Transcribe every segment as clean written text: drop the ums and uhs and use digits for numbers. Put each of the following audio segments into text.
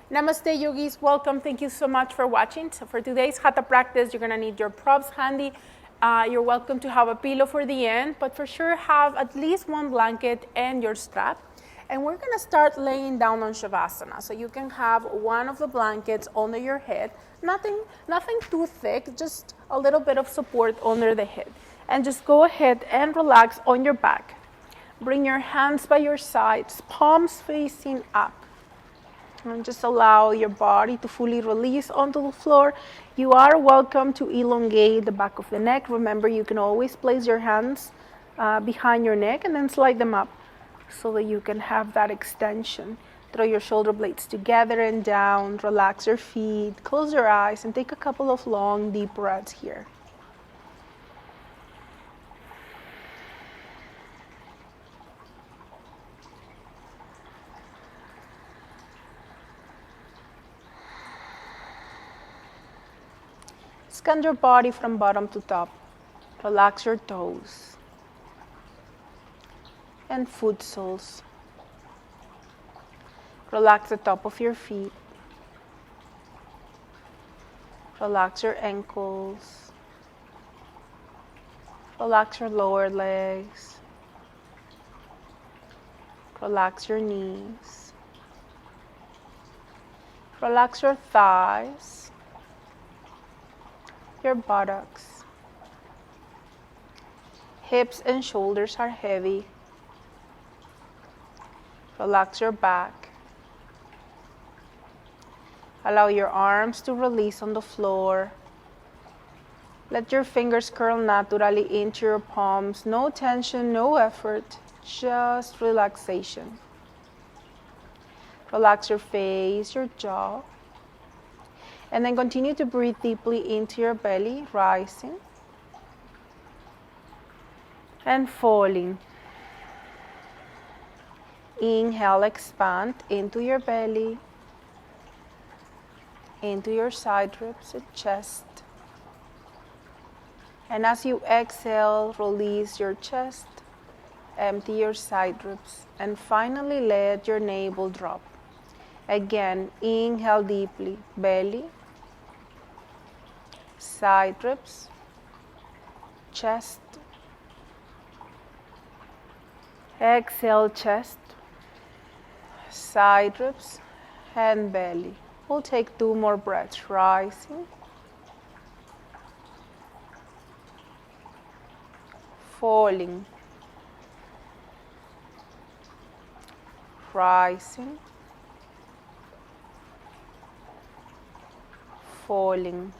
Namaste yogis, welcome. Thank you so much for watching. So for today's hatha practice, you're gonna need your props handy. You're welcome to have a pillow for the end, but for sure have at least one blanket and your strap. And we're gonna start laying down on Shavasana. So you can have one of the blankets under your head, nothing too thick, just a little bit of support under the head. And just go ahead and relax on your back. Bring your hands by your sides, palms facing up. And just allow your body to fully release onto the floor. You are welcome to elongate the back of the neck. Remember, you can always place your hands behind your neck and then slide them up so that you can have that extension. Throw your shoulder blades together and down. Relax your feet. Close your eyes and take a couple of long, deep breaths here. Scan your body from bottom to top. Relax your toes and foot soles. Relax the top of your feet. Relax your ankles. Relax your lower legs. Relax your knees. Relax your thighs. Your buttocks. Hips and shoulders are heavy. Relax your back. Allow your arms to release on the floor. Let your fingers curl naturally into your palms. No tension, no effort, just relaxation. Relax your face, your jaw. And then continue to breathe deeply into your belly, rising and falling. Inhale, expand into your belly, into your side ribs and chest. And as you exhale, release your chest, empty your side ribs, and finally let your navel drop. Again, inhale deeply, belly, side ribs, chest. Exhale, chest, side ribs, and belly. We'll take 2 more breaths, rising, falling, rising, falling.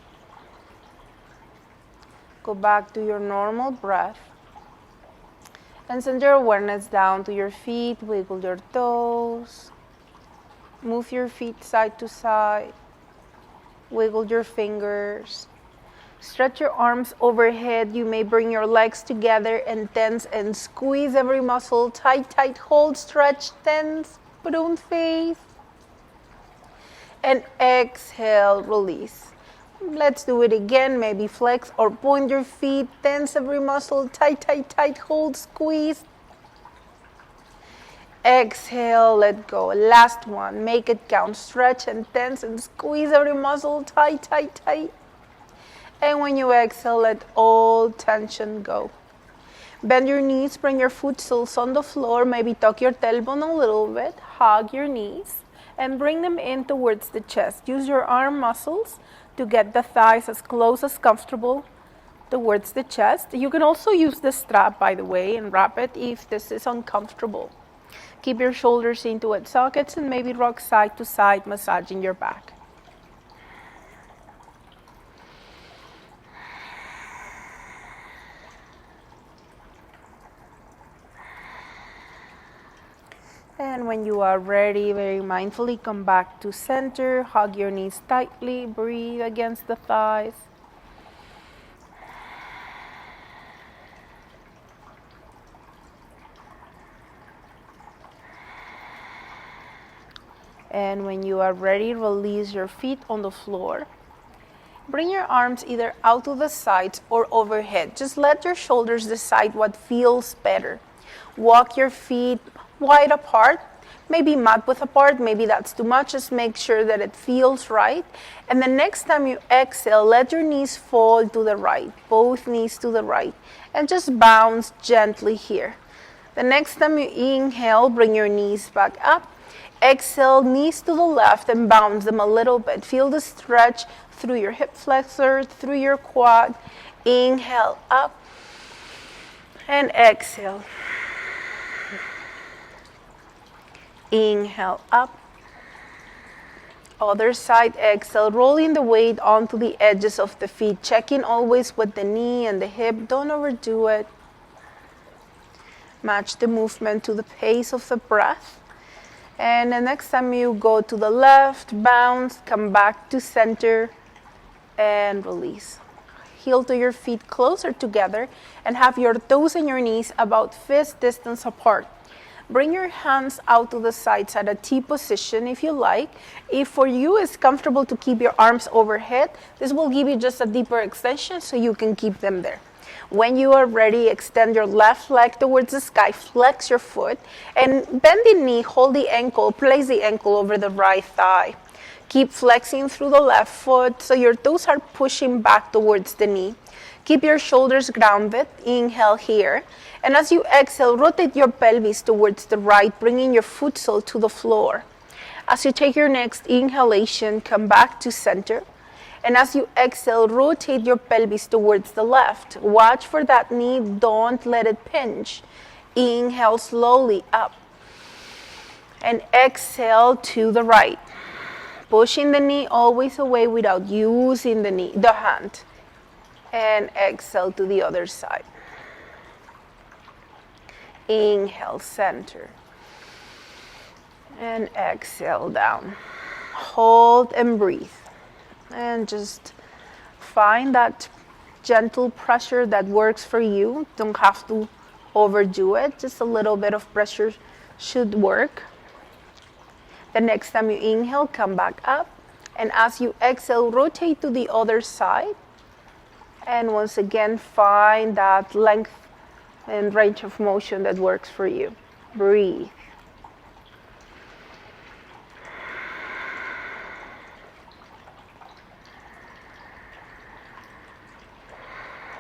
Go back to your normal breath and send your awareness down to your feet. Wiggle your toes. Move your feet side to side. Wiggle your fingers. Stretch your arms overhead. You may bring your legs together and tense and squeeze every muscle. Tight, tight, hold, stretch, tense, balloon face. And exhale, release. Let's do it again. Maybe flex or point your feet. Tense every muscle. Tight, tight, tight. Hold, squeeze. Exhale, let go. Last one. Make it count. Stretch and tense and squeeze every muscle. Tight, tight, tight. And when you exhale, let all tension go. Bend your knees. Bring your foot soles on the floor. Maybe tuck your tailbone a little bit. Hug your knees. And bring them in towards the chest. Use your arm muscles to get the thighs as close as comfortable towards the chest. You can also use the strap, by the way, and wrap it if this is uncomfortable. Keep your shoulders into its sockets and maybe rock side to side, massaging your back. And when you are ready, very mindfully come back to center. Hug your knees tightly. Breathe against the thighs. And when you are ready, release your feet on the floor. Bring your arms either out to the sides or overhead. Just let your shoulders decide what feels better. Walk your feet wide apart. maybe mat width apart, maybe that's too much. Just make sure that it feels right. And the next time you exhale, let your knees fall to the right, both knees to the right, and just bounce gently here. The next time you inhale, bring your knees back up. Exhale, knees to the left and bounce them a little bit. Feel the stretch through your hip flexor, through your quad. Inhale up and exhale. Inhale up. Other side, exhale, rolling the weight onto the edges of the feet, checking always with the knee and the hip. Don't overdo it. Match the movement to the pace of the breath. And the next time you go to the left, bounce, come back to center, and release. Heel to your feet closer together and have your toes and your knees about fist distance apart. Bring your hands out to the sides at a T position if you like. If for you it's comfortable to keep your arms overhead, this will give you just a deeper extension so you can keep them there. When you are ready, extend your left leg towards the sky, flex your foot, and bend the knee, hold the ankle, place the ankle over the right thigh. Keep flexing through the left foot so your toes are pushing back towards the knee. Keep your shoulders grounded. Inhale here. And as you exhale, rotate your pelvis towards the right, bringing your foot sole to the floor. As you take your next inhalation, come back to center. And as you exhale, rotate your pelvis towards the left. Watch for that knee. Don't let it pinch. Inhale slowly up. And exhale to the right. Pushing the knee always away without using the hand. And exhale to the other side. Inhale, center. And exhale down. Hold and breathe. And just find that gentle pressure that works for you. Don't have to overdo it. Just a little bit of pressure should work. The next time you inhale, come back up. And as you exhale, rotate to the other side. And once again, find that length and range of motion that works for you. Breathe.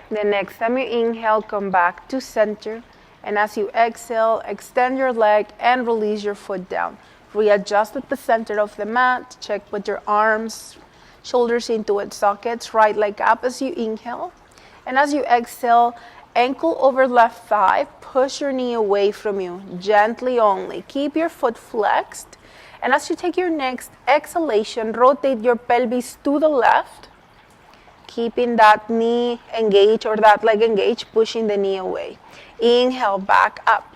The next time you inhale, come back to center. And as you exhale, extend your leg and release your foot down. Readjust at the center of the mat. Check with your arms, shoulders into its sockets, right leg up as you inhale. And as you exhale, ankle over left thigh, push your knee away from you, gently only. Keep your foot flexed. And as you take your next exhalation, rotate your pelvis to the left, keeping that knee engaged or that leg engaged, pushing the knee away. Inhale, back up.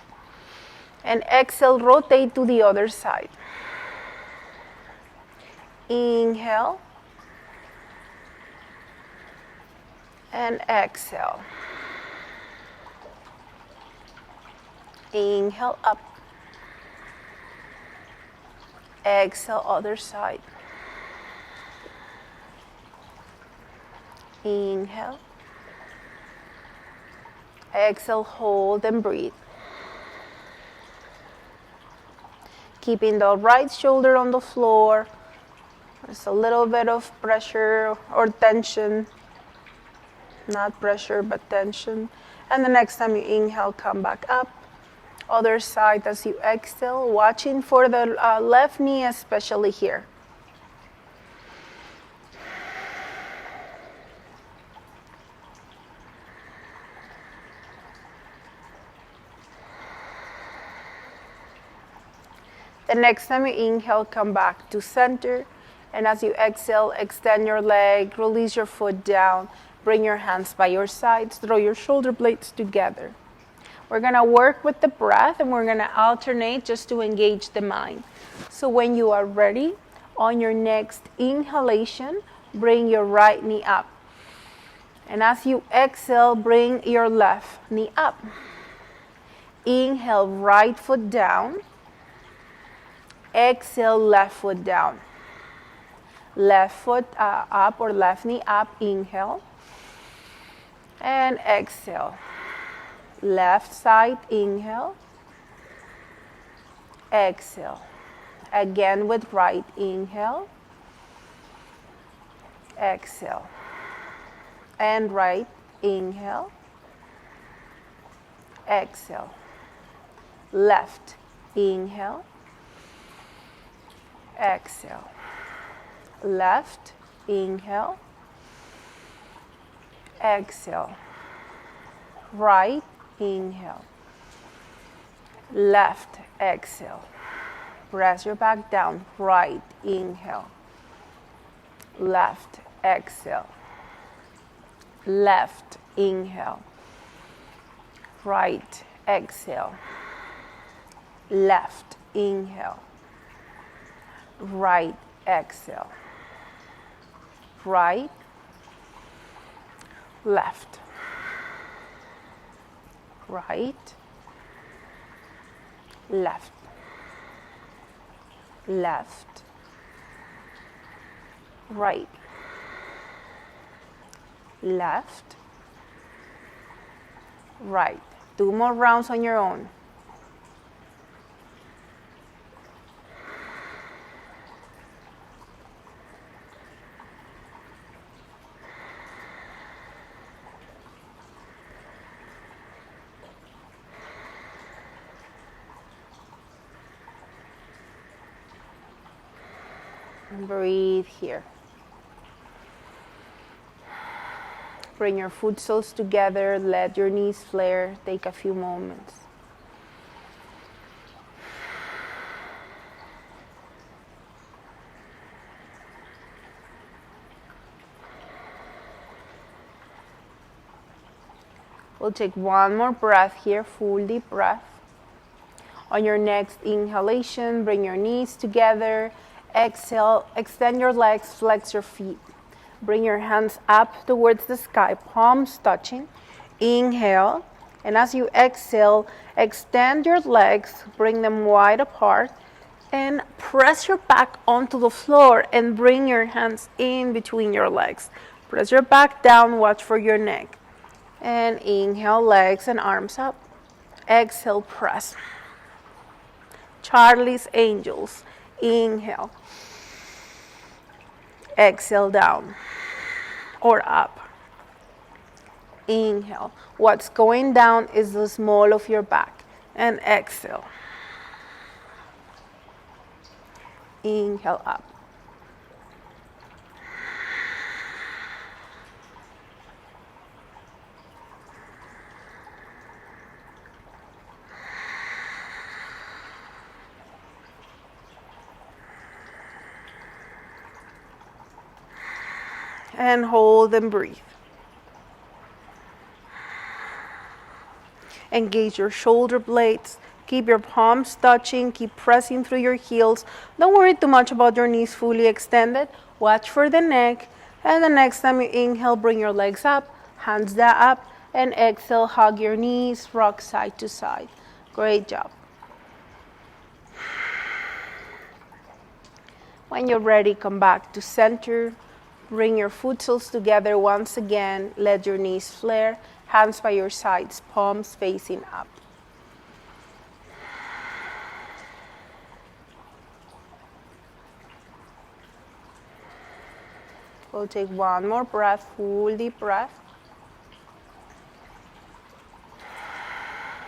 And exhale, rotate to the other side. Inhale. And exhale. Inhale up. Exhale, other side. Inhale. Exhale, hold and breathe. Keeping the right shoulder on the floor. There's a little bit of pressure or tension. Not pressure, but tension. And the next time you inhale, come back up. Other side as you exhale, watching for the left knee, especially here. The next time you inhale, come back to center. And as you exhale, extend your leg, release your foot down. Bring your hands by your sides, draw your shoulder blades together. We're gonna work with the breath and we're gonna alternate just to engage the mind. So when you are ready, on your next inhalation, bring your right knee up. And as you exhale, bring your left knee up. Inhale, right foot down. Exhale, left foot down. Left foot up or left knee up, inhale. And exhale. Left side, inhale. exhale. Again with right, inhale, exhale. And right, inhale, exhale. Left, inhale, exhale. Left, inhale, exhale. Right, inhale. Left, exhale. Press your back down. Right, inhale. Left, exhale. Left, inhale. Right, exhale. Left, inhale. Right, exhale. Right, left. Right, left. Left, right, left, right. 2 more rounds on your own. And breathe here. Bring your foot soles together, let your knees flare, take a few moments. We'll take one more breath here, full deep breath. On your next inhalation, bring your knees together. Exhale, extend your legs, flex your feet. Bring your hands up towards the sky, palms touching. Inhale, and as you exhale, extend your legs, bring them wide apart, and press your back onto the floor and bring your hands in between your legs. Press your back down, watch for your neck. And inhale, legs and arms up. Exhale, press. Charlie's Angels. Inhale. Exhale, down or up. Inhale. What's going down is the small of your back. And exhale. Inhale, up. And hold and breathe. Engage your shoulder blades. Keep your palms touching. Keep pressing through your heels. Don't worry too much about your knees fully extended. Watch for the neck. And the next time you inhale, bring your legs up, hands up, and exhale, hug your knees, rock side to side. Great job. When you're ready, come back to center. Bring your foot soles together once again. Let your knees flare. Hands by your sides, palms facing up. We'll take one more breath, full deep breath.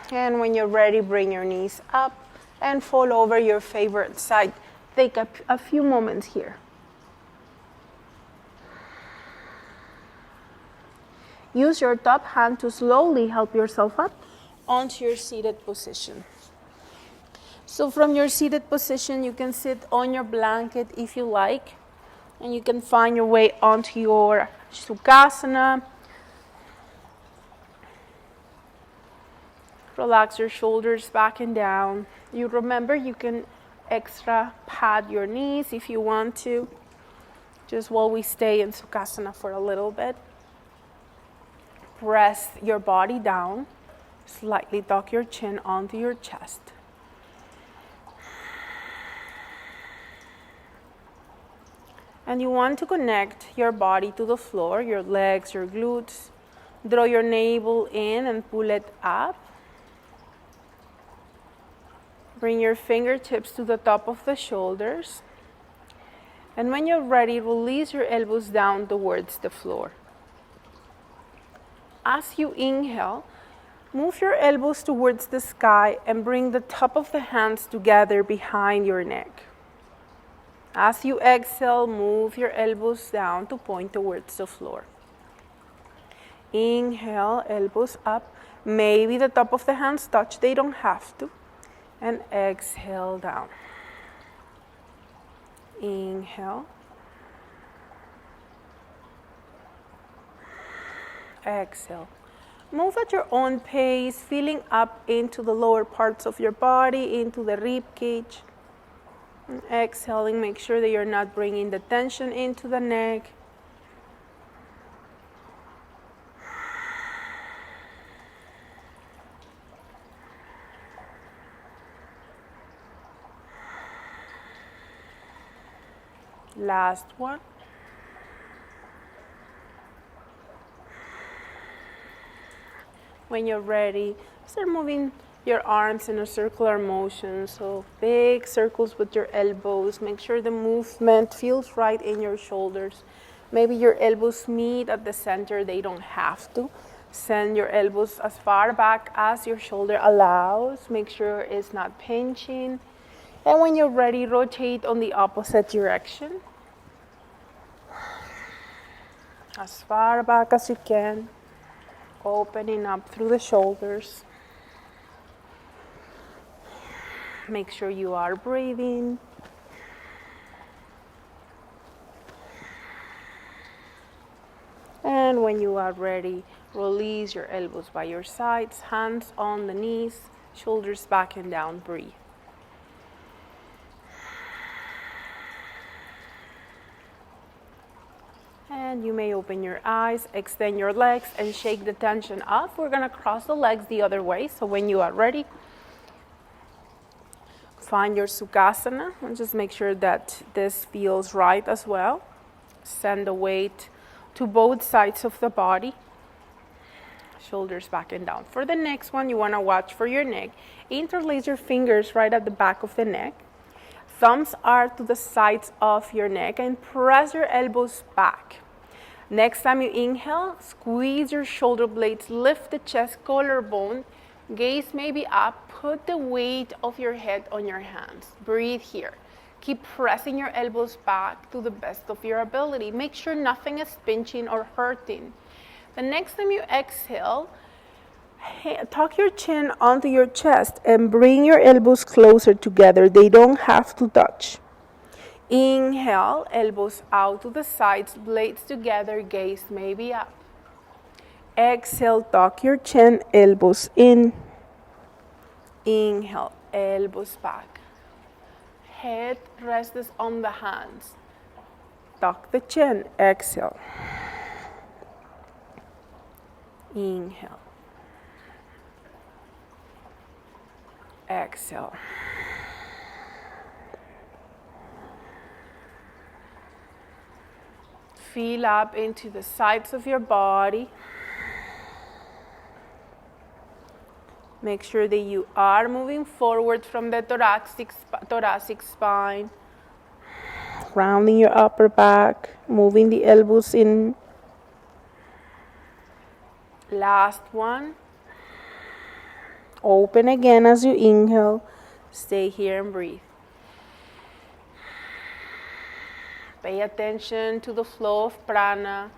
And when you're ready, bring your knees up and fall over your favorite side. Take a few moments here. Use your top hand to slowly help yourself up onto your seated position. So from your seated position, you can sit on your blanket if you like, and you can find your way onto your Sukhasana. Relax your shoulders back and down. You remember you can extra pad your knees if you want to, just while we stay in Sukhasana for a little bit. Press your body down, slightly tuck your chin onto your chest. And you want to connect your body to the floor, your legs, your glutes. Draw your navel in and pull it up. Bring your fingertips to the top of the shoulders. And when you're ready, release your elbows down towards the floor. As you inhale, move your elbows towards the sky and bring the top of the hands together behind your neck. As you exhale, move your elbows down to point towards the floor. Inhale, elbows up. Maybe the top of the hands touch, they don't have to. And exhale down. Inhale. Exhale. Move at your own pace, feeling up into the lower parts of your body, into the rib cage. And exhaling, make sure that you're not bringing the tension into the neck. Last one. When you're ready, start moving your arms in a circular motion. So big circles with your elbows. Make sure the movement feels right in your shoulders. Maybe your elbows meet at the center. They don't have to. Send your elbows as far back as your shoulder allows. Make sure it's not pinching. And when you're ready, rotate on the opposite direction. As far back as you can. Opening up through the shoulders. Make sure you are breathing. And when you are ready, release your elbows by your sides, hands on the knees, shoulders back and down. Breathe. And you may open your eyes, extend your legs, and shake the tension off. We're going to cross the legs the other way. So when you are ready, find your Sukhasana and just make sure that this feels right as well. Send the weight to both sides of the body. Shoulders back and down. For the next one, you want to watch for your neck. Interlace your fingers right at the back of the neck. Thumbs are to the sides of your neck and press your elbows back. Next time you inhale, squeeze your shoulder blades, lift the chest, collarbone, gaze maybe up, put the weight of your head on your hands. Breathe here. Keep pressing your elbows back to the best of your ability. Make sure nothing is pinching or hurting. The next time you exhale, tuck your chin onto your chest and bring your elbows closer together. They don't have to touch. Inhale, elbows out to the sides, blades together, gaze maybe up. Exhale, tuck your chin, elbows in. Inhale, elbows back. Head rests on the hands. Tuck the chin, exhale. Inhale. Exhale. Feel up into the sides of your body. Make sure that you are moving forward from the thoracic spine. Rounding your upper back, moving the elbows in. Last one. Open again as you inhale. Stay here and breathe. Pay attention to the flow of prana.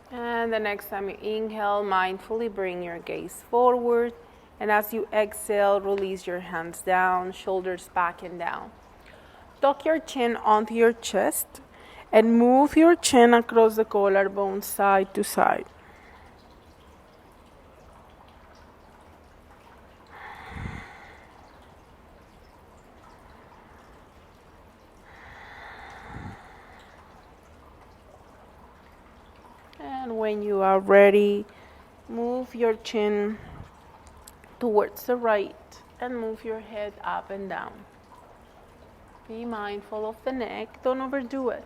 And the next time you inhale, mindfully bring your gaze forward. And as you exhale, release your hands down, shoulders back and down. Tuck your chin onto your chest and move your chin across the collarbone side to side. And when you are ready, move your chin towards the right and move your head up and down. Be mindful of the neck, don't overdo it.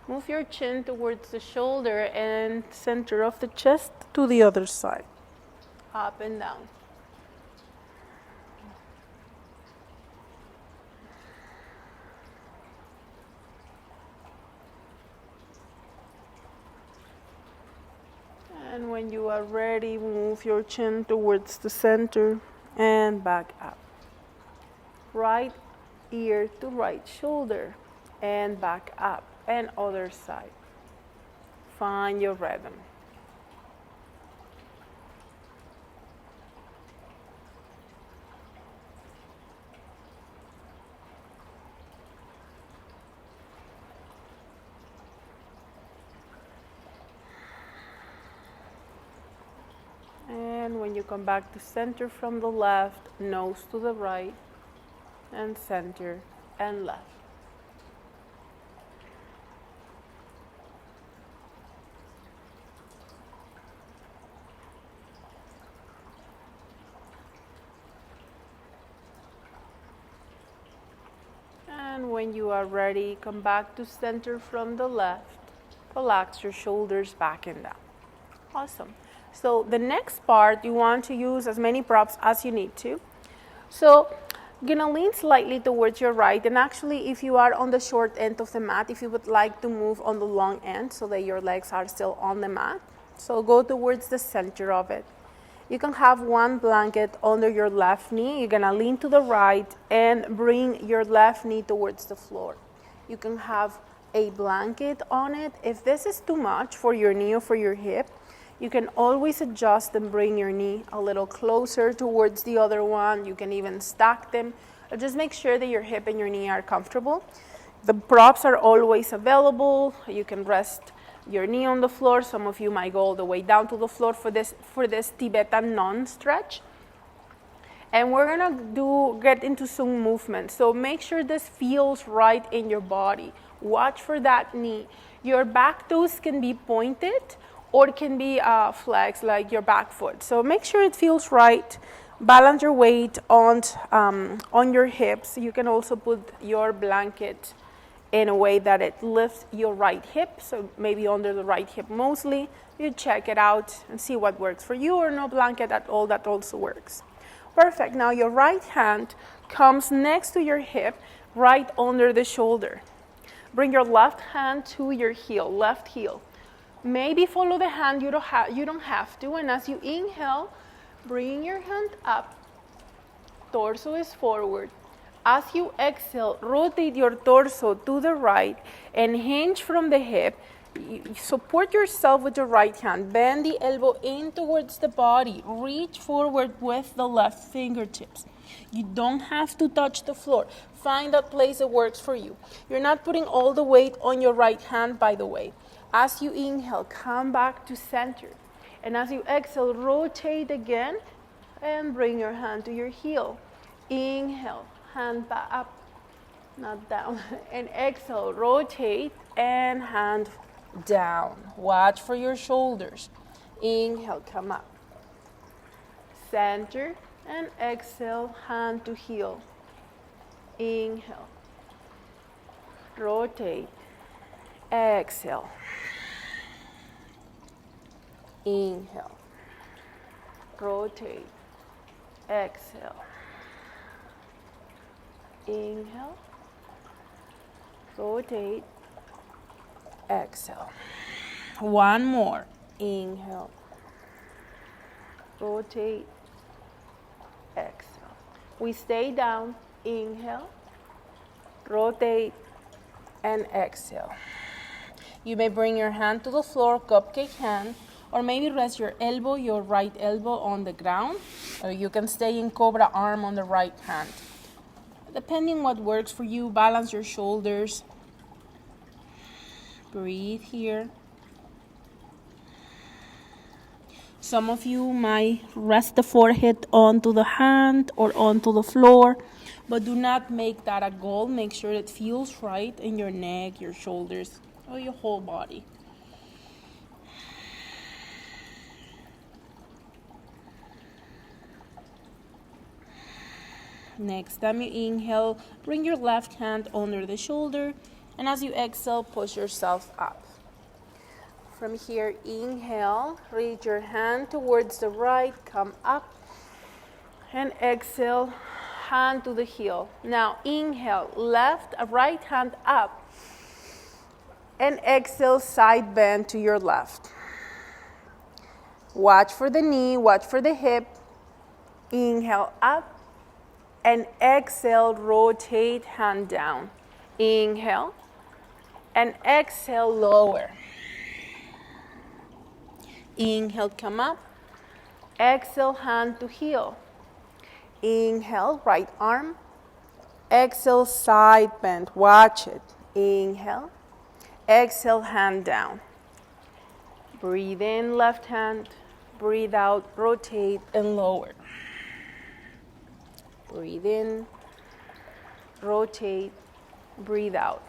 Move your chin towards the shoulder and center of the chest to the other side. Up and down. And when you are ready, move your chin towards the center and back up. Right ear to right shoulder and back up, and other side. Find your rhythm. And when you come back to center from the left, nose to the right, and center and left. And when you are ready, come back to center from the left. Relax your shoulders back and down. Awesome. So the next part, you want to use as many props as you need to. So you're gonna lean slightly towards your right, and actually if you are on the short end of the mat, if you would like to move on the long end so that your legs are still on the mat, so go towards the center of it. You can have one blanket under your left knee. You're gonna lean to the right and bring your left knee towards the floor. You can have a blanket on it. If this is too much for your knee or for your hip, you can always adjust and bring your knee a little closer towards the other one. You can even stack them. Just make sure that your hip and your knee are comfortable. The props are always available. You can rest your knee on the floor. Some of you might go all the way down to the floor for this Tibetan non-stretch. And we're gonna get into some movement. So make sure this feels right in your body. Watch for that knee. Your back toes can be pointed or it can be flexed like your back foot. So make sure it feels right. Balance your weight on your hips. You can also put your blanket in a way that it lifts your right hip, so maybe under the right hip mostly. You check it out and see what works for you, or no blanket at all, that also works. Perfect. Now your right hand comes next to your hip, right under the shoulder. Bring your left hand to your heel, left heel. Maybe follow the hand, you don't have to, and as you inhale, bring your hand up, torso is forward. As you exhale, rotate your torso to the right and hinge from the hip. Support yourself with your right hand. Bend the elbow in towards the body. Reach forward with the left fingertips. You don't have to touch the floor. Find that place that works for you. You're not putting all the weight on your right hand, by the way. As you inhale, come back to center. And as you exhale, rotate again and bring your hand to your heel. Inhale, hand back up, not down. And exhale, rotate and hand down. Watch for your shoulders. Inhale, come up. Center and exhale, hand to heel. Inhale. Rotate. Exhale. Inhale. Rotate. Exhale. Inhale. Rotate. Exhale. One more. Inhale. Rotate. Exhale. We stay down. Inhale. Rotate. And exhale. You may bring your hand to the floor, cupcake hand, or maybe rest your right elbow on the ground, or you can stay in cobra arm on the right hand. Depending what works for you, balance your shoulders. Breathe here. Some of you might rest the forehead onto the hand or onto the floor, but do not make that a goal. Make sure it feels right in your neck, your shoulders, or your whole body. Next time you inhale, bring your left hand under the shoulder And as you exhale, push yourself up. From here, inhale, reach your hand towards the right, come up, and exhale, hand to the heel. Now inhale, right hand up, and exhale, side bend to your left. Watch for the knee, watch for the hip. Inhale up, and exhale, rotate hand down. Inhale, and exhale, lower. Inhale, come up. Exhale, hand to heel. Inhale, right arm. Exhale, side bend. Watch it. Inhale. Exhale, hand down. Breathe in, left hand. Breathe out, rotate, and lower. Breathe in, rotate, breathe out.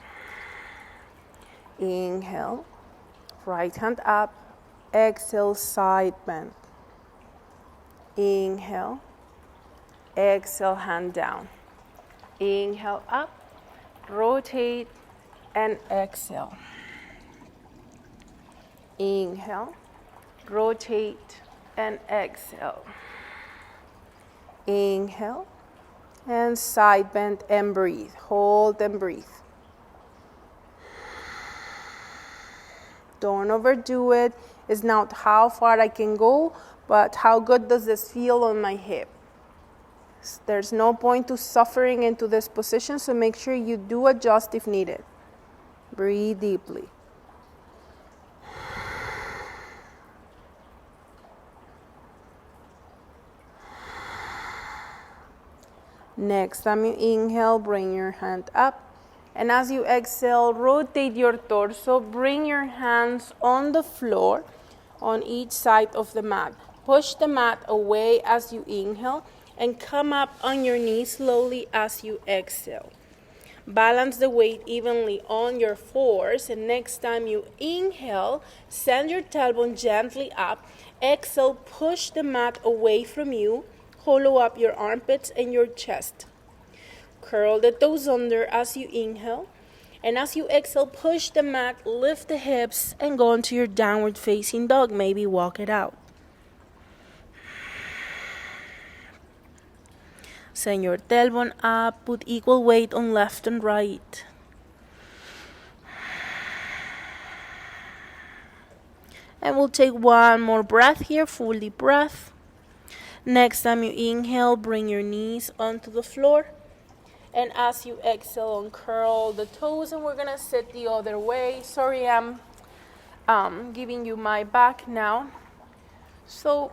Inhale, right hand up. Exhale, side bend. Inhale. Exhale, hand down. Inhale up, rotate, and exhale. Inhale, rotate, and exhale. Inhale, and side bend and breathe. Hold and breathe. Don't overdo it. It's not how far I can go, but how good does this feel on my hip? There's no point to suffering into this position, so make sure you do adjust if needed. Breathe deeply. Next time you inhale, bring your hand up. And as you exhale, rotate your torso. Bring your hands on the floor on each side of the mat. Push the mat away as you inhale and come up on your knees slowly as you exhale. Balance the weight evenly on your fours, and next time you inhale, send your tailbone gently up. Exhale, push the mat away from you. Hollow up your armpits and your chest. Curl the toes under as you inhale. And as you exhale, push the mat, lift the hips, and go into your downward facing dog. Maybe walk it out. Send your tailbone up, put equal weight on left and right. And we'll take one more breath here, full deep breath. Next time you inhale, bring your knees onto the floor. And as you exhale, uncurl the toes, and we're gonna sit the other way. Sorry, I'm giving you my back now. So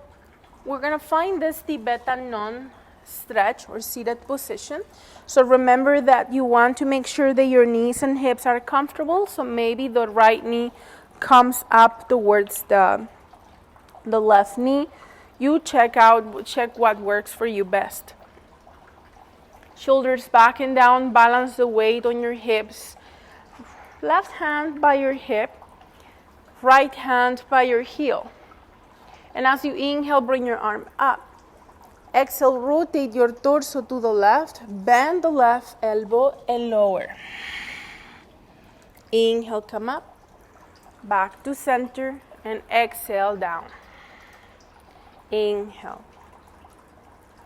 we're gonna find this Tibetan stretch or seated position. So remember that you want to make sure that your knees and hips are comfortable. So maybe the right knee comes up towards the left knee. You check what works for you best. Shoulders back and down, balance the weight on your hips. Left hand by your hip, right hand by your heel. And as you inhale, bring your arm up. Exhale, rotate your torso to the left, bend the left elbow and lower. Inhale, come up, back to center, and exhale down. Inhale,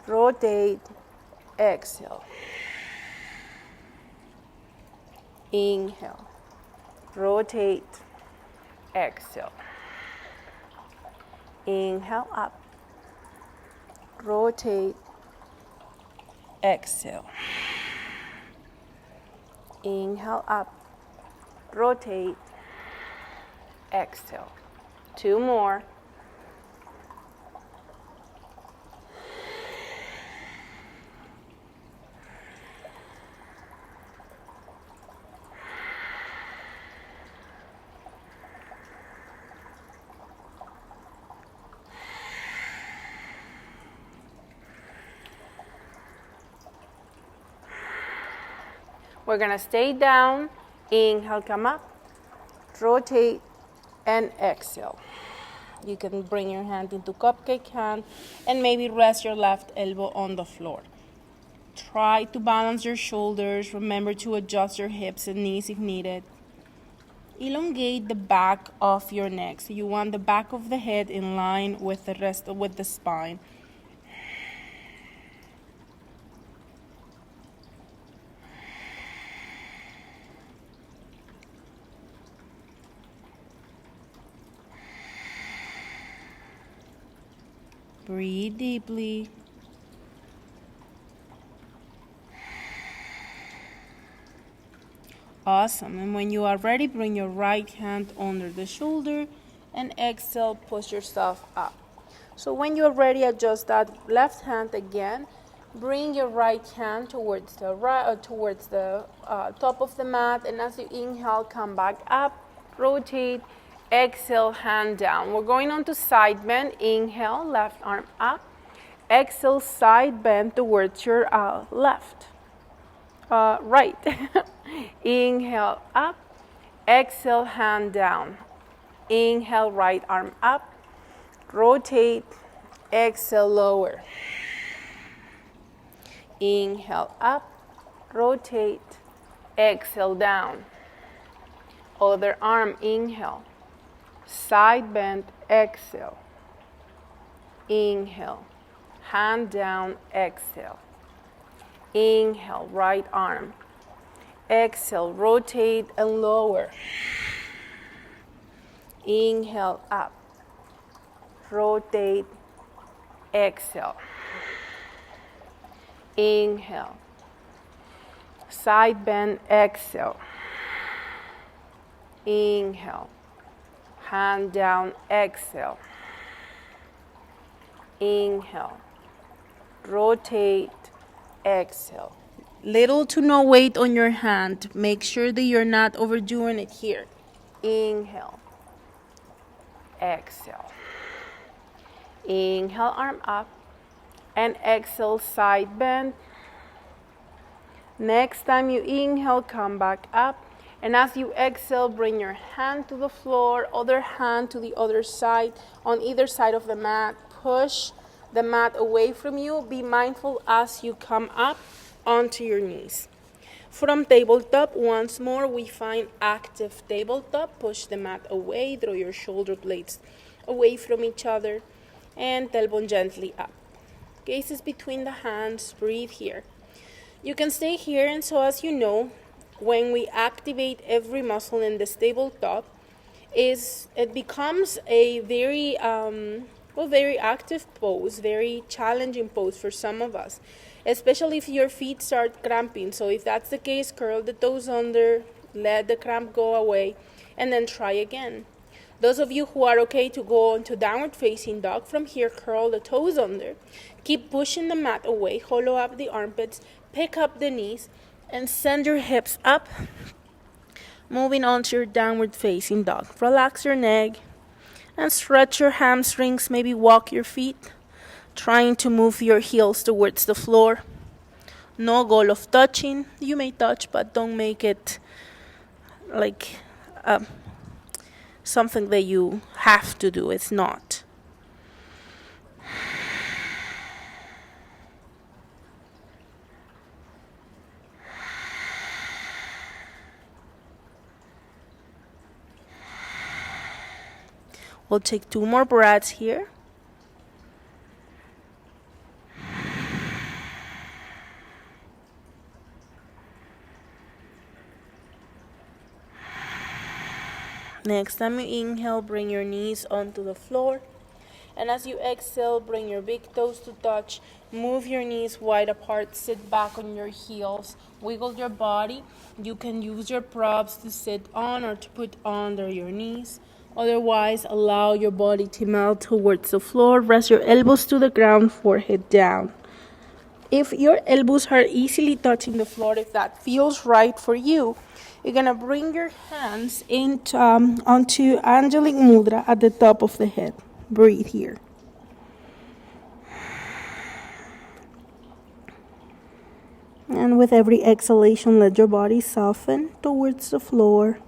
rotate, exhale. Inhale, rotate, exhale. Inhale up, rotate, exhale. Inhale up, rotate, exhale. Two more. We're gonna stay down. Inhale, come up, rotate, and exhale. You can bring your hand into cupcake hand and maybe rest your left elbow on the floor. Try to balance your shoulders. Remember to adjust your hips and knees if needed. Elongate the back of your neck. So you want the back of the head in line with the spine. Breathe deeply. Awesome. And when you are ready, bring your right hand under the shoulder and exhale, push yourself up. So when you're ready, adjust that left hand again. Bring your right hand towards the top of the mat, and as you inhale, come back up, rotate, exhale, hand down. We're going on to side bend. Inhale, left arm up. Exhale, side bend towards your right. Inhale, up. Exhale, hand down. Inhale, right arm up. Rotate, exhale, lower. Inhale, up. Rotate, exhale, down. Other arm, inhale. Side bend, exhale. Inhale. Hand down, exhale. Inhale, right arm. Exhale, rotate and lower. Inhale, up. Rotate, exhale. Inhale. Side bend, exhale. Inhale. Hand down, exhale. Inhale. Rotate, exhale. Little to no weight on your hand. Make sure that you're not overdoing it here. Inhale. Exhale. Inhale, arm up. And exhale, side bend. Next time you inhale, come back up. And as you exhale, bring your hand to the floor, other hand to the other side, on either side of the mat. Push the mat away from you. Be mindful as you come up onto your knees. From tabletop, once more, we find active tabletop. Push the mat away, draw your shoulder blades away from each other, and tailbone gently up. Gaze between the hands, breathe here. You can stay here, and so as you know, when we activate every muscle in this tabletop, it becomes a very active pose, very challenging pose for some of us, especially if your feet start cramping. So if that's the case, curl the toes under, let the cramp go away, and then try again. Those of you who are okay to go into downward facing dog, from here, curl the toes under, keep pushing the mat away, hollow up the armpits, pick up the knees, and send your hips up, moving on to your downward facing dog. Relax your neck and stretch your hamstrings, maybe walk your feet, trying to move your heels towards the floor. No goal of touching. You may touch, but don't make it like something that you have to do. It's not. We'll take 2 more breaths here. Next time you inhale, bring your knees onto the floor. And as you exhale, bring your big toes to touch. Move your knees wide apart. Sit back on your heels. Wiggle your body. You can use your props to sit on or to put under your knees. Otherwise, allow your body to melt towards the floor. Rest your elbows to the ground, forehead down. If your elbows are easily touching the floor, if that feels right for you, you're going to bring your hands onto Angelic Mudra at the top of the head. Breathe here. And with every exhalation, let your body soften towards the floor.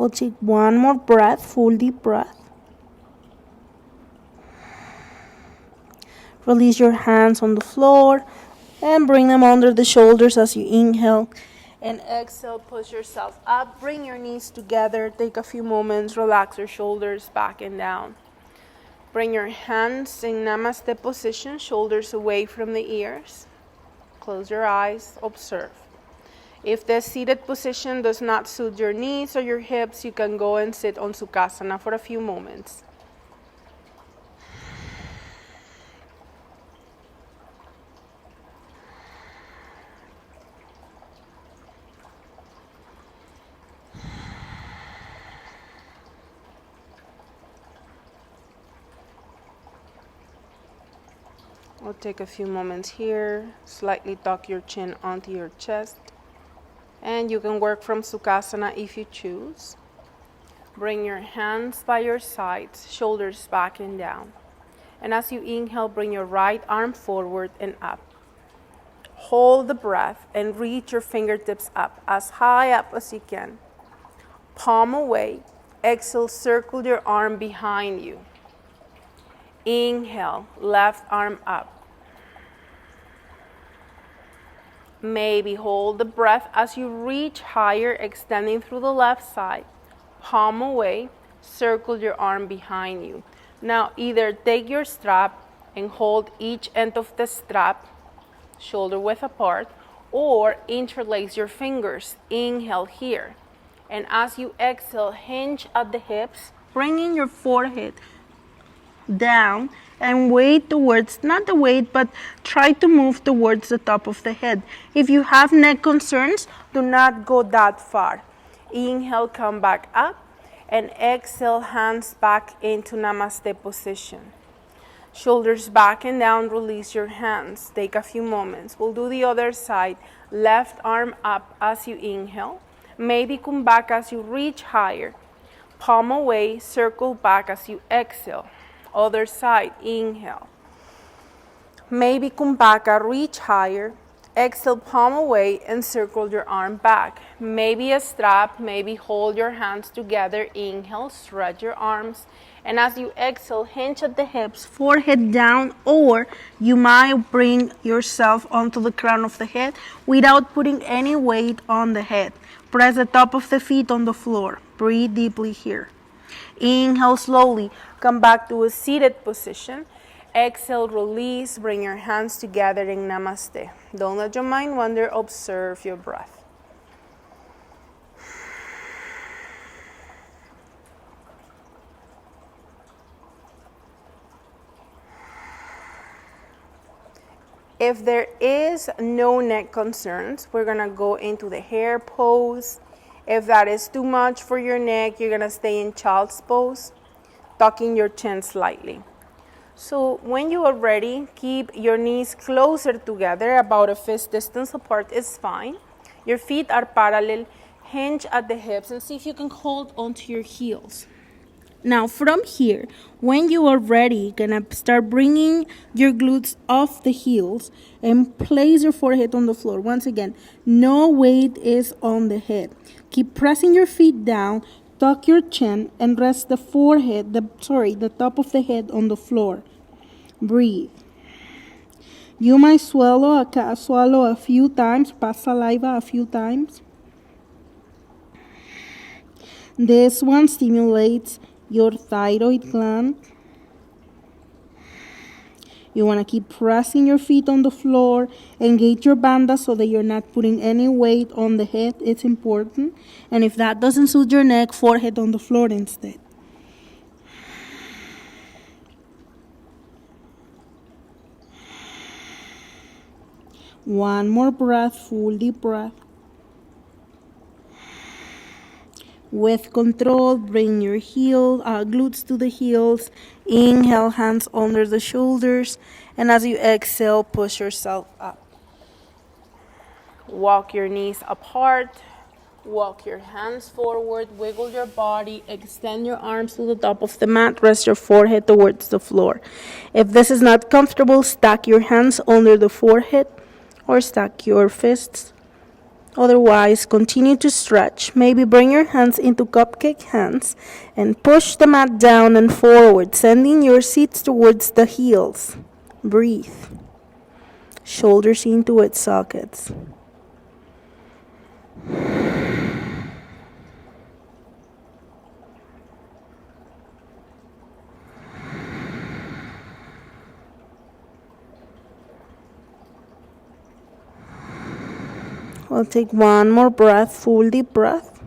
We'll take one more breath, full deep breath. Release your hands on the floor and bring them under the shoulders as you inhale. And exhale, push yourself up. Bring your knees together. Take a few moments. Relax your shoulders back and down. Bring your hands in Namaste position, shoulders away from the ears. Close your eyes. Observe. If the seated position does not suit your knees or your hips, you can go and sit on Sukhasana for a few moments. We'll take a few moments here. Slightly tuck your chin onto your chest. And you can work from Sukhasana if you choose. Bring your hands by your sides, shoulders back and down. And as you inhale, bring your right arm forward and up. Hold the breath and reach your fingertips up, as high up as you can. Palm away. Exhale, circle your arm behind you. Inhale, left arm up. Maybe hold the breath as you reach higher, extending through the left side. Palm away, circle your arm behind you. Now either take your strap and hold each end of the strap, shoulder width apart, or interlace your fingers. Inhale here. And as you exhale, hinge at the hips, bringing your forehead down and weight towards, not the weight, but try to move towards the top of the head. If you have neck concerns, do not go that far. Inhale, come back up, and exhale, hands back into Namaste position. Shoulders back and down, release your hands. Take a few moments. We'll do the other side. Left arm up as you inhale. Maybe come back as you reach higher. Palm away, circle back as you exhale. Other side, inhale. Maybe kumbhaka, reach higher. Exhale, palm away and circle your arm back. Maybe a strap, maybe hold your hands together. Inhale, stretch your arms. And as you exhale, hinge at the hips, forehead down, or you might bring yourself onto the crown of the head without putting any weight on the head. Press the top of the feet on the floor. Breathe deeply here. Inhale slowly, come back to a seated position. Exhale, release, bring your hands together in Namaste. Don't let your mind wander, observe your breath. If there is no neck concerns, we're gonna go into the hare pose. If that is too much for your neck, you're gonna stay in child's pose, tucking your chin slightly. So when you are ready, keep your knees closer together, about a fist distance apart is fine. Your feet are parallel, hinge at the hips, and see if you can hold onto your heels. Now from here, when you are ready, gonna start bringing your glutes off the heels and place your forehead on the floor. Once again, no weight is on the head. Keep pressing your feet down, tuck your chin, and rest the forehead, the top of the head on the floor. Breathe. You might swallow a few times, pass saliva a few times. This one stimulates your thyroid gland. You want to keep pressing your feet on the floor. Engage your bandha so that you're not putting any weight on the head. It's important. And if that doesn't suit your neck, forehead on the floor instead. One more breath, full deep breath. With control, bring your glutes to the heels. Inhale, hands under the shoulders. And as you exhale, push yourself up. Walk your knees apart. Walk your hands forward. Wiggle your body. Extend your arms to the top of the mat. Rest your forehead towards the floor. If this is not comfortable, stack your hands under the forehead or stack your fists Otherwise, continue to stretch. Maybe bring your hands into cupcake hands and push the mat down and forward, sending your seats towards the heels. Breathe. Shoulders into its sockets. We'll take one more breath, full deep breath.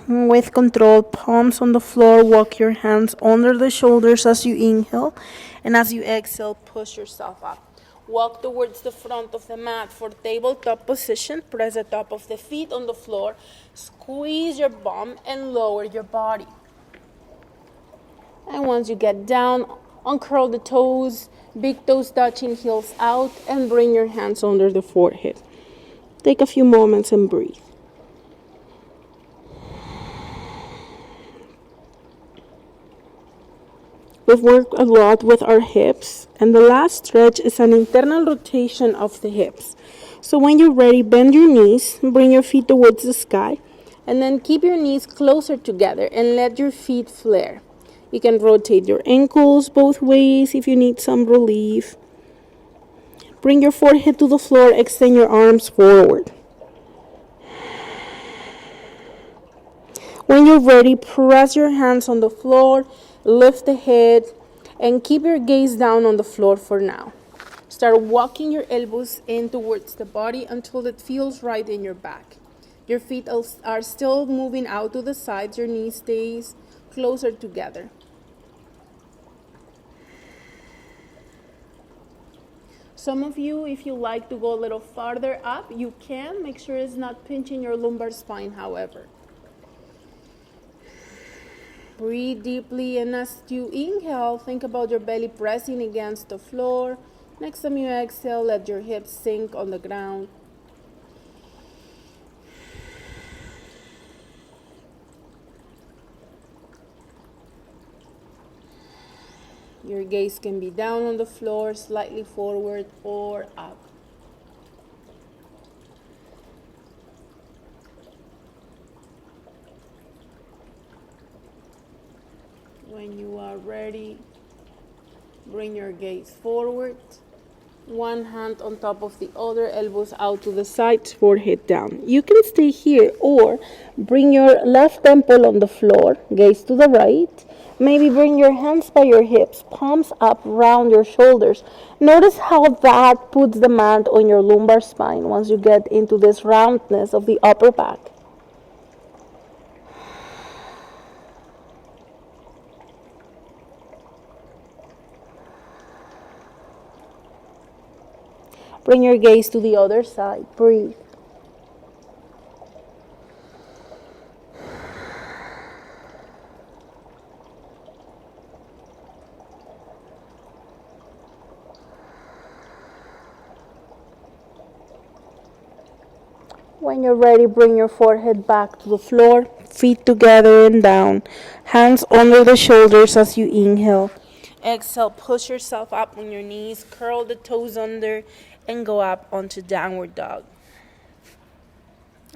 With control, palms on the floor, walk your hands under the shoulders as you inhale, and as you exhale, push yourself up. Walk towards the front of the mat for tabletop position. Press the top of the feet on the floor, squeeze your bum, and lower your body. And once you get down, uncurl the toes, big toes touching, heels out, and bring your hands under the forehead. Take a few moments and breathe. We've worked a lot with our hips, and the last stretch is an internal rotation of the hips. So when you're ready, bend your knees, bring your feet towards the sky, and then keep your knees closer together and let your feet flare. You can rotate your ankles both ways if you need some relief. Bring your forehead to the floor, extend your arms forward. When you're ready, press your hands on the floor, lift the head, and keep your gaze down on the floor for now. Start walking your elbows in towards the body until it feels right in your back. Your feet are still moving out to the sides, your knees stays closer together. Some of you, if you like to go a little farther up, you can. Make sure it's not pinching your lumbar spine, however. Breathe deeply, and as you inhale, think about your belly pressing against the floor. Next time you exhale, let your hips sink on the ground. Your gaze can be down on the floor, slightly forward, or up. When you are ready, bring your gaze forward. One hand on top of the other, elbows out to the sides, forehead down. You can stay here or bring your left temple on the floor, gaze to the right. Maybe bring your hands by your hips, palms up, round your shoulders. Notice how that puts the mat on your lumbar spine once you get into this roundness of the upper back. Bring your gaze to the other side. Breathe. When you're ready, bring your forehead back to the floor, feet together and down, hands under the shoulders as you inhale. Exhale, push yourself up on your knees, curl the toes under, and go up onto downward dog.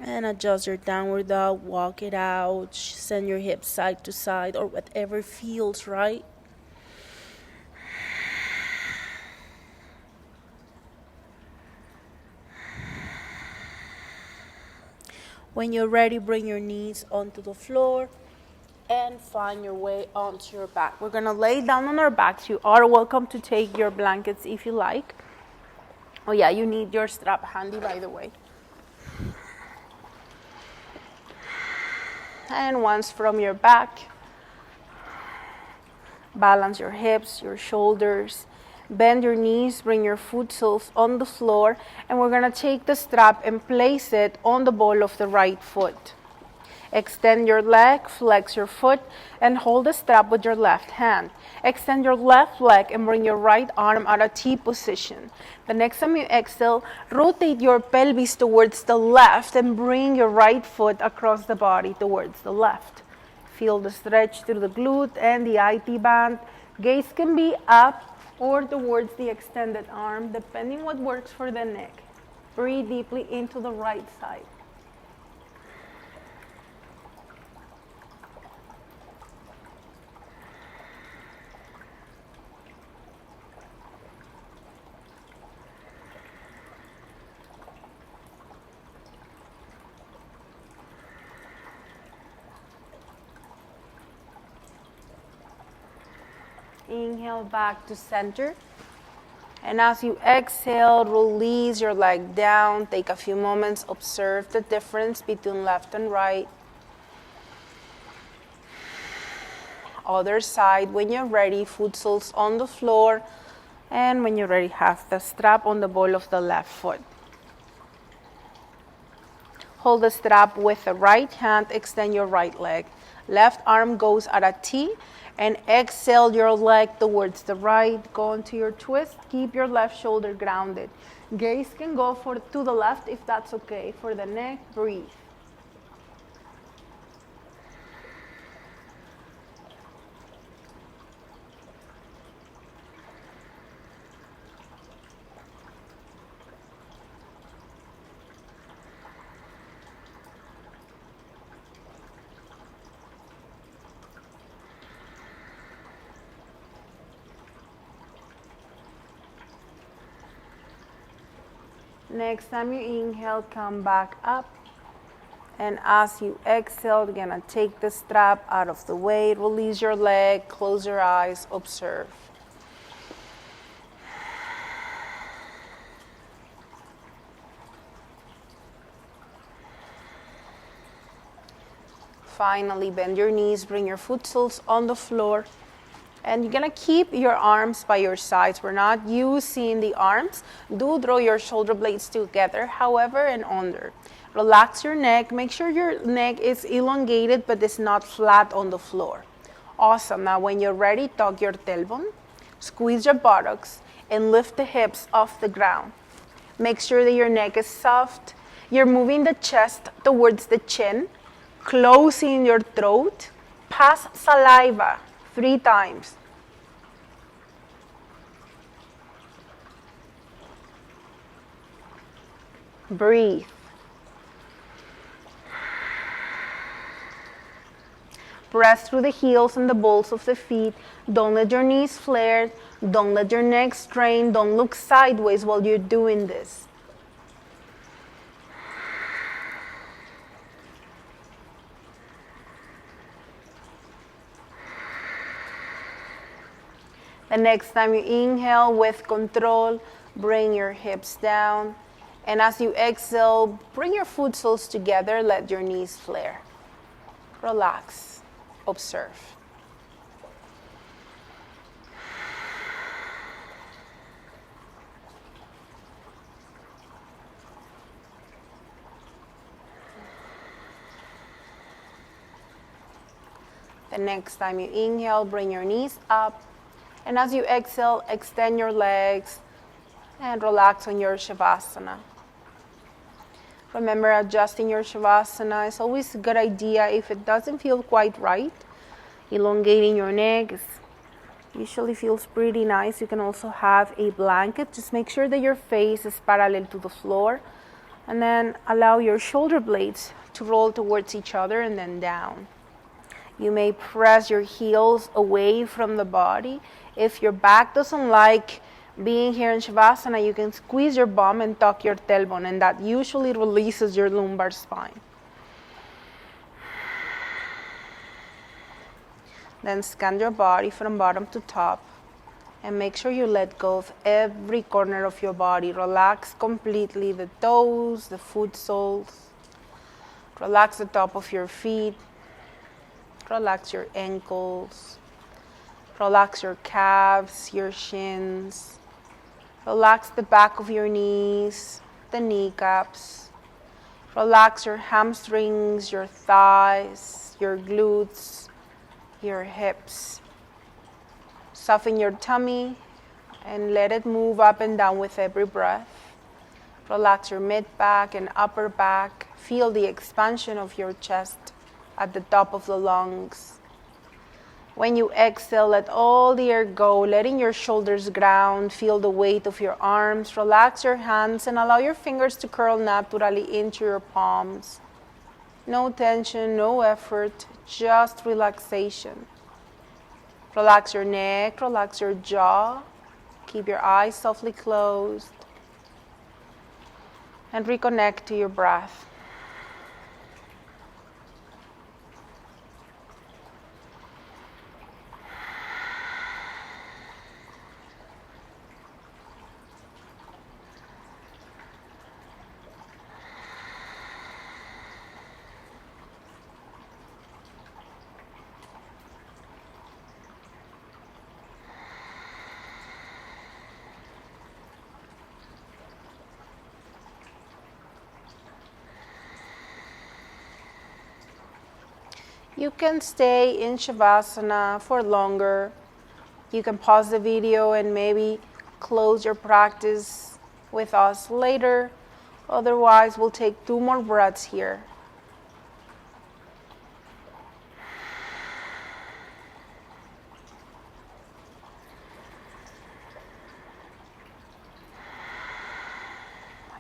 And adjust your downward dog, walk it out, send your hips side to side or whatever feels right. When you're ready, bring your knees onto the floor and find your way onto your back. We're gonna lay down on our backs. You are welcome to take your blankets if you like. Oh yeah, you need your strap handy, by the way. And once from your back, balance your hips, your shoulders, bend your knees, bring your foot soles on the floor, and we're gonna take the strap and place it on the ball of the right foot. Extend your leg, flex your foot, and hold the strap with your left hand. Extend your left leg and bring your right arm at a T position. The next time you exhale, rotate your pelvis towards the left and bring your right foot across the body towards the left. Feel the stretch through the glute and the IT band. Gaze can be up or towards the extended arm, depending what works for the neck. Breathe deeply into the right side. Inhale back to center. And as you exhale, release your leg down. Take a few moments, observe the difference between left and right. Other side, when you're ready, foot soles on the floor. And when you're ready, have the strap on the ball of the left foot. Hold the strap with the right hand, extend your right leg. Left arm goes at a T, and exhale your leg towards the right. Go into your twist. Keep your left shoulder grounded. Gaze can go to the left if that's okay. For the neck, breathe. Next time you inhale, come back up. And as you exhale, you're gonna take the strap out of the way, release your leg, close your eyes, observe. Finally, bend your knees, bring your foot soles on the floor. And you're gonna keep your arms by your sides. We're not using the arms. Do draw your shoulder blades together, however, and under. Relax your neck. Make sure your neck is elongated, but it's not flat on the floor. Awesome. Now, when you're ready, tuck your tailbone, squeeze your buttocks, and lift the hips off the ground. Make sure that your neck is soft. You're moving the chest towards the chin, closing your throat. Pass saliva 3 times. Breathe. Press through the heels and the balls of the feet. Don't let your knees flare. Don't let your neck strain. Don't look sideways while you're doing this. The next time you inhale with control, bring your hips down. And as you exhale, bring your foot soles together, let your knees flare. Relax, observe. The next time you inhale, bring your knees up. And as you exhale, extend your legs and relax on your Shavasana. Remember, adjusting your Shavasana is always a good idea if it doesn't feel quite right. Elongating your neck usually feels pretty nice. You can also have a blanket. Just make sure that your face is parallel to the floor. And then allow your shoulder blades to roll towards each other and then down. You may press your heels away from the body. If your back doesn't like being here in Shavasana, you can squeeze your bum and tuck your tailbone, and that usually releases your lumbar spine. Then scan your body from bottom to top and make sure you let go of every corner of your body. Relax completely the toes, the foot soles. Relax the top of your feet. Relax your ankles. Relax your calves, your shins. Relax the back of your knees, the kneecaps. Relax your hamstrings, your thighs, your glutes, your hips. Soften your tummy and let it move up and down with every breath. Relax your mid-back and upper back. Feel the expansion of your chest at the top of the lungs. When you exhale, let all the air go, letting your shoulders ground. Feel the weight of your arms. Relax your hands and allow your fingers to curl naturally into your palms. No tension, no effort, just relaxation. Relax your neck, relax your jaw. Keep your eyes softly closed. And reconnect to your breath. You can stay in Shavasana for longer. You can pause the video and maybe close your practice with us later. Otherwise, we'll take 2 more breaths here.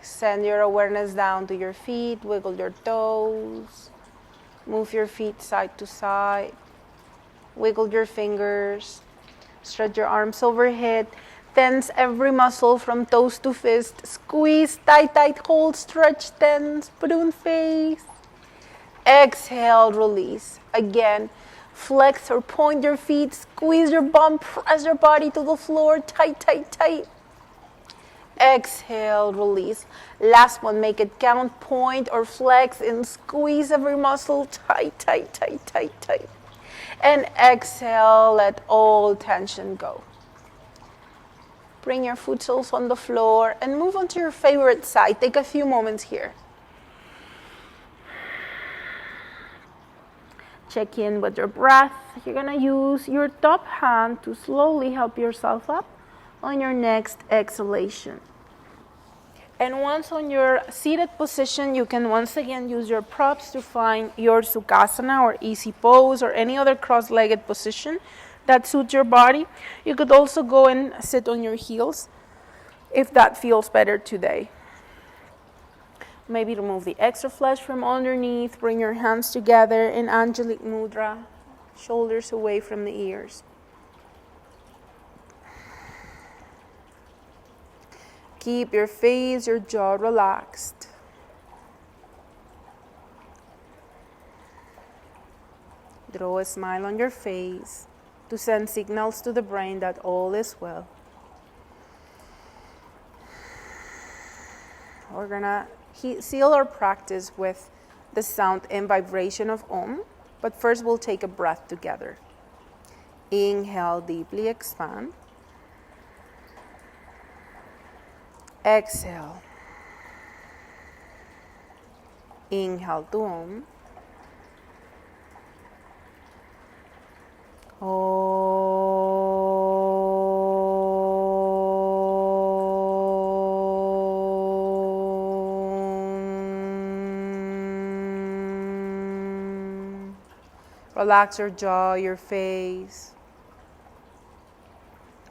Send your awareness down to your feet, wiggle your toes. Move your feet side to side. Wiggle your fingers. Stretch your arms overhead. Tense every muscle from toes to fist. Squeeze, tight, tight, hold, stretch, tense, balloon face. Exhale, release. Again, flex or point your feet. Squeeze your bum, press your body to the floor. Tight, tight, tight. Exhale, release. Last one, make it count, point or flex and squeeze every muscle, tight, tight, tight, tight, tight. And exhale, let all tension go. Bring your foot soles on the floor and move on to your favorite side. Take a few moments here. Check in with your breath. You're gonna use your top hand to slowly help yourself up on your next exhalation. And once on your seated position, you can once again use your props to find your Sukhasana or easy pose or any other cross-legged position that suits your body. You could also go and sit on your heels if that feels better today. Maybe remove the extra flesh from underneath, bring your hands together in Anjali Mudra, shoulders away from the ears. Keep your face, your jaw relaxed. Draw a smile on your face to send signals to the brain that all is well. We're gonna seal our practice with the sound and vibration of Om, but first we'll take a breath together. Inhale, deeply expand. Exhale. Inhale to Om. Relax your jaw, your face.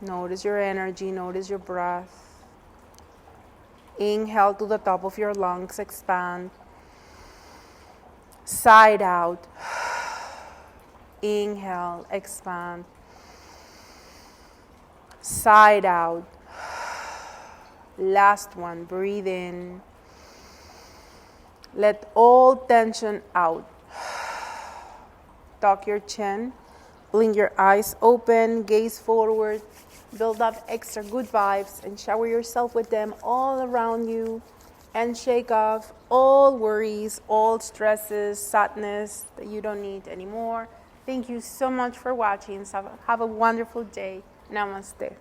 Notice your energy, notice your breath. Inhale to the top of your lungs, expand. Side out. Inhale, expand. Side out. Last one, breathe in. Let all tension out. Tuck your chin. Blink your eyes open, gaze forward. Build up extra good vibes and shower yourself with them all around you. And shake off all worries, all stresses, sadness that you don't need anymore. Thank you so much for watching. So have a wonderful day. Namaste.